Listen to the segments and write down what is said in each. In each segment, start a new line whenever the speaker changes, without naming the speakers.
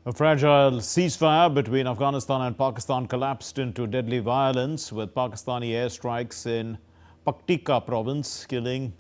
A fragile ceasefire between Afghanistan and Pakistan collapsed into deadly violence, with Pakistani airstrikes in Paktika province killing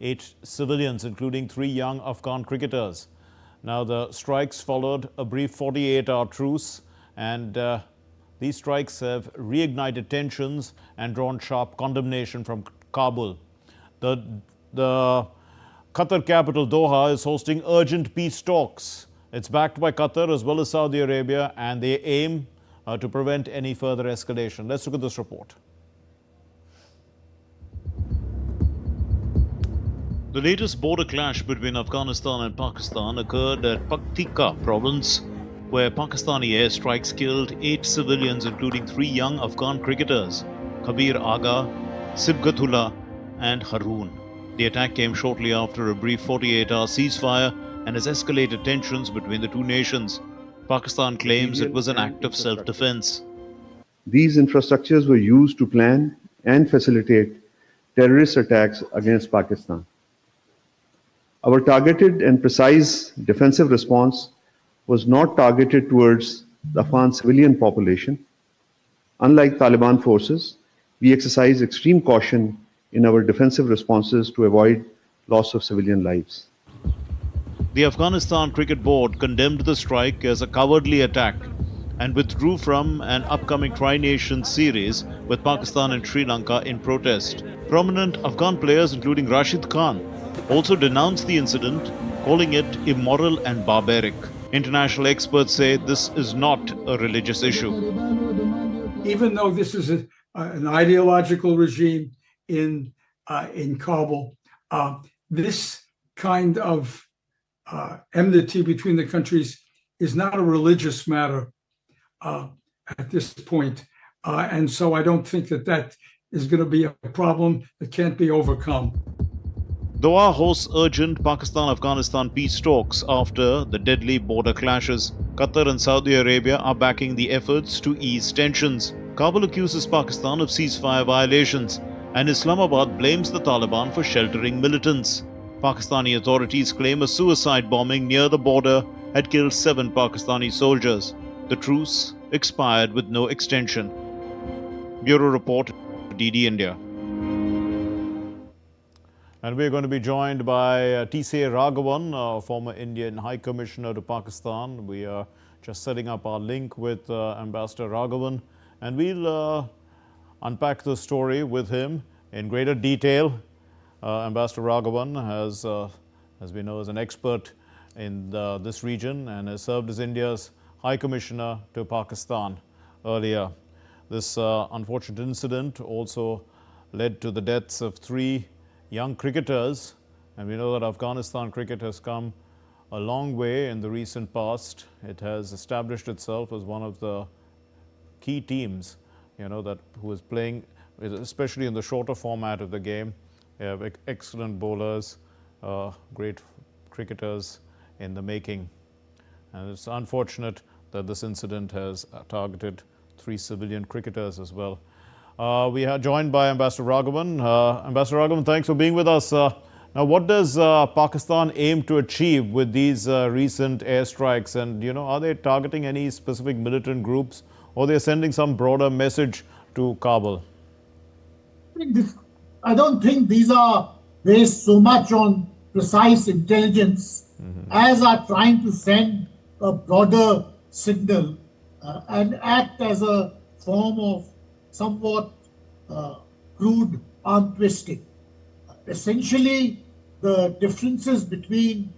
8 civilians, including 3 young Afghan cricketers. Now, the strikes followed a brief 48-hour truce, and these strikes have reignited tensions and drawn sharp condemnation from Kabul. The Qatar capital Doha is hosting urgent peace talks. It's backed by Qatar as well as Saudi Arabia, and they aim to prevent any further escalation. Let's look at this report. The latest border clash between Afghanistan and Pakistan occurred at Paktika province, where Pakistani airstrikes killed 8 civilians, including 3 young Afghan cricketers, Kabir Aga, Sibghatullah and Haroon. The attack came shortly after a brief 48-hour ceasefire and has escalated tensions between the two nations. Pakistan claims it was an act of self-defense.
These infrastructures were used to plan and facilitate terrorist attacks against Pakistan. Our targeted and precise defensive response was not targeted towards the Afghan civilian population. Unlike Taliban forces, we exercise extreme caution in our defensive responses to avoid loss of civilian lives.
The Afghanistan Cricket Board condemned the strike as a cowardly attack and withdrew from an upcoming Tri-Nation series with Pakistan and Sri Lanka in protest. Prominent Afghan players, including Rashid Khan, also denounced the incident, calling it immoral and barbaric. International experts say this is not a religious issue.
Even though this is an ideological regime in Kabul, this kind of enmity between the countries is not a religious matter at this point. And so I don't think that is going to be a problem that can't be overcome.
Doha hosts urgent Pakistan-Afghanistan peace talks after the deadly border clashes. Qatar and Saudi Arabia are backing the efforts to ease tensions. Kabul accuses Pakistan of ceasefire violations, and Islamabad blames the Taliban for sheltering militants. Pakistani authorities claim a suicide bombing near the border had killed 7 Pakistani soldiers. The truce expired with no extension. Bureau Report, DD India. And we're going to be joined by T.C. Raghavan, former Indian High Commissioner to Pakistan. We are just setting up our link with Ambassador Raghavan, and we'll unpack the story with him in greater detail. Ambassador Raghavan has, as we know, is an expert in this region and has served as India's High Commissioner to Pakistan earlier. This unfortunate incident also led to the deaths of 3 young cricketers, and we know that Afghanistan cricket has come a long way in the recent past. It has established itself as one of the key teams, who is playing, especially in the shorter format of the game. They have excellent bowlers, great cricketers in the making. And it's unfortunate that this incident has targeted 3 civilian cricketers as well. We are joined by Ambassador Raghavan. Ambassador Raghavan, thanks for being with us. Now, what does Pakistan aim to achieve with these recent airstrikes? And, are they targeting any specific militant groups, or they're sending some broader message to Kabul?
I don't think these are based so much on precise intelligence as are trying to send a broader signal and act as a form of somewhat crude arm twisting. Essentially, the differences between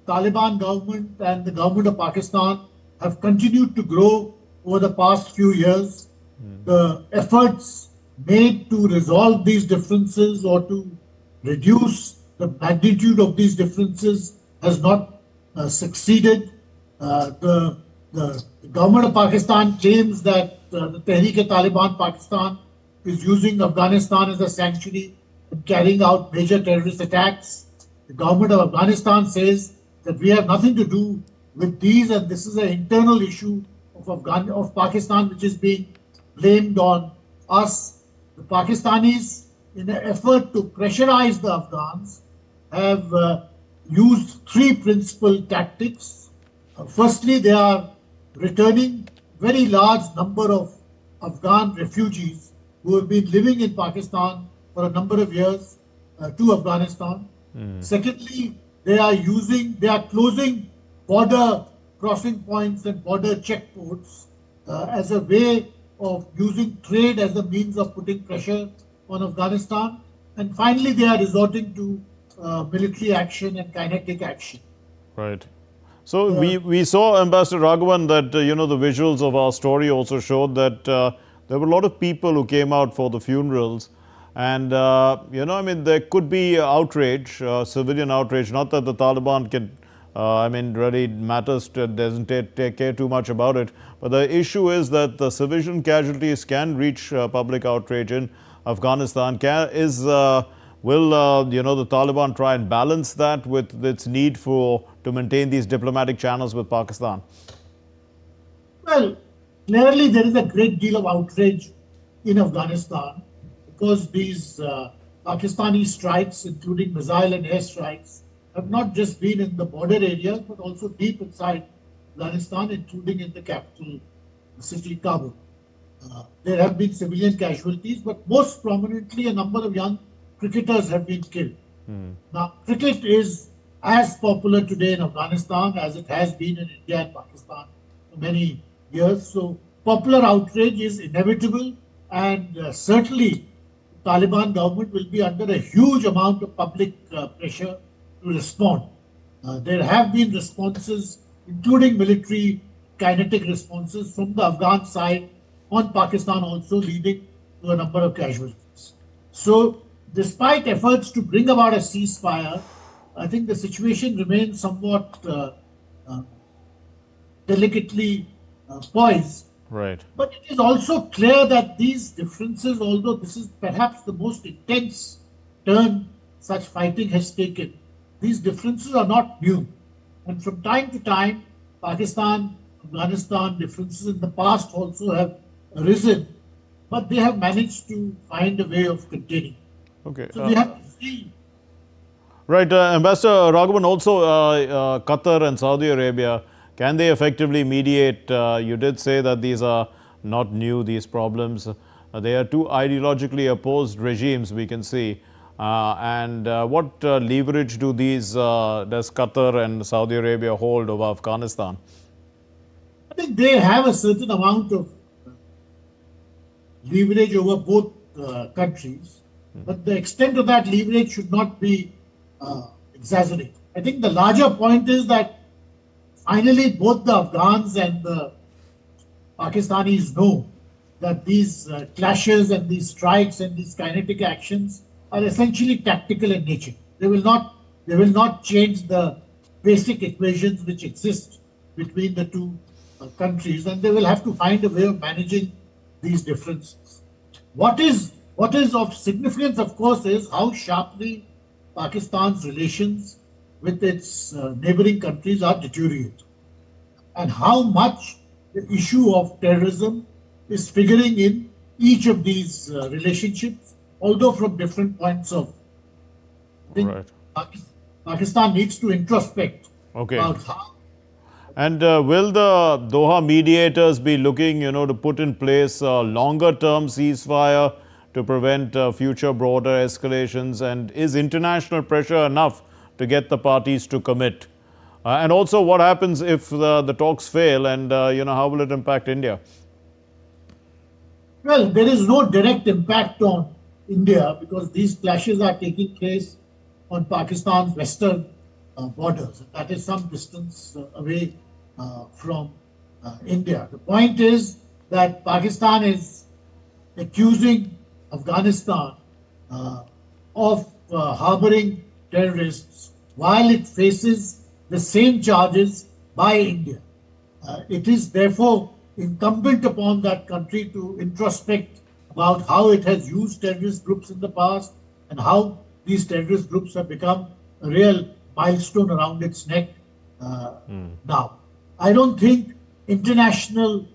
the Taliban government and the government of Pakistan have continued to grow over the past few years. The efforts made to resolve these differences or to reduce the magnitude of these differences has not succeeded. The government of Pakistan claims that the Tehreek-e-Taliban Pakistan is using Afghanistan as a sanctuary and carrying out major terrorist attacks. The government of Afghanistan says that we have nothing to do with these, and this is an internal issue of Pakistan, which is being blamed on us. The Pakistanis, in an effort to pressurize the Afghans, have used 3 principal tactics. Firstly, they are returning very large number of Afghan refugees who have been living in Pakistan for a number of years to Afghanistan. Secondly, they are closing border crossing points and border checkpoints as a way of using trade as a means of putting pressure on Afghanistan. And finally, they are resorting to military action and kinetic action.
Right. So we saw, Ambassador Raghavan, that the visuals of our story also showed that there were a lot of people who came out for the funerals, and I mean, there could be outrage, civilian outrage. Not that the Taliban can, really matters. Doesn't take care too much about it. But the issue is that the civilian casualties can reach public outrage in Afghanistan. Will the Taliban try and balance that with its need to maintain these diplomatic channels with Pakistan?
Well, clearly there is a great deal of outrage in Afghanistan because these Pakistani strikes, including missile and air strikes, have not just been in the border areas but also deep inside Afghanistan, including in the capital city, Kabul. There have been civilian casualties, but most prominently a number of young cricketers have been killed. Now, cricket is as popular today in Afghanistan as it has been in India and Pakistan for many years. So, popular outrage is inevitable, and certainly the Taliban government will be under a huge amount of public pressure to respond. There have been responses, including military kinetic responses from the Afghan side on Pakistan, also leading to a number of casualties. So, despite efforts to bring about a ceasefire, I think the situation remains somewhat delicately poised.
Right.
But it is also clear that these differences, although this is perhaps the most intense turn such fighting has taken, these differences are not new. And from time to time, Pakistan, Afghanistan differences in the past also have arisen, but they have managed to find a way of containing.
Okay.
So we have to see.
Right. Ambassador Raghavan, also Qatar and Saudi Arabia, can they effectively mediate? You did say that these are not new, these problems. They are two ideologically opposed regimes, we can see. And what leverage does Qatar and Saudi Arabia hold over Afghanistan?
I think they have a certain amount of leverage over both countries, but the extent of that leverage should not be exaggerated. I think the larger point is that finally both the Afghans and the Pakistanis know that these clashes and these strikes and these kinetic actions are essentially tactical in nature. They will not change the basic equations which exist between the two countries, and they will have to find a way of managing these differences. What is of significance, of course, is how sharply Pakistan's relations with its neighboring countries are deteriorating, and how much the issue of terrorism is figuring in each of these relationships, although from different points of view. Right. Pakistan needs to introspect about how.
And will the Doha mediators be looking, to put in place a longer-term ceasefire to prevent future broader escalations? And is international pressure enough to get the parties to commit? And also, what happens if the talks fail, and how will it impact India?
Well, there is no direct impact on India because these clashes are taking place on Pakistan's western borders. That is some distance away from India. The point is that Pakistan is accusing Afghanistan of harboring terrorists while it faces the same charges by India. It is therefore incumbent upon that country to introspect about how it has used terrorist groups in the past and how these terrorist groups have become a real milestone around its neck now. I don't think international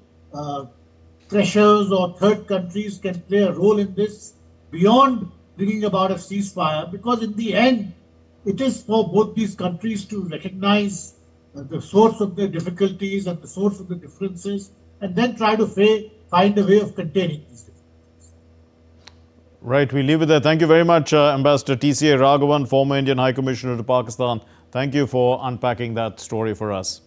pressures or third countries can play a role in this beyond bringing about a ceasefire, because in the end, it is for both these countries to recognize the source of the difficulties and the source of the differences, and then try to find a way of containing these difficulties.
Right, we leave it there. Thank you very much, Ambassador TCA Raghavan, former Indian High Commissioner to Pakistan. Thank you for unpacking that story for us.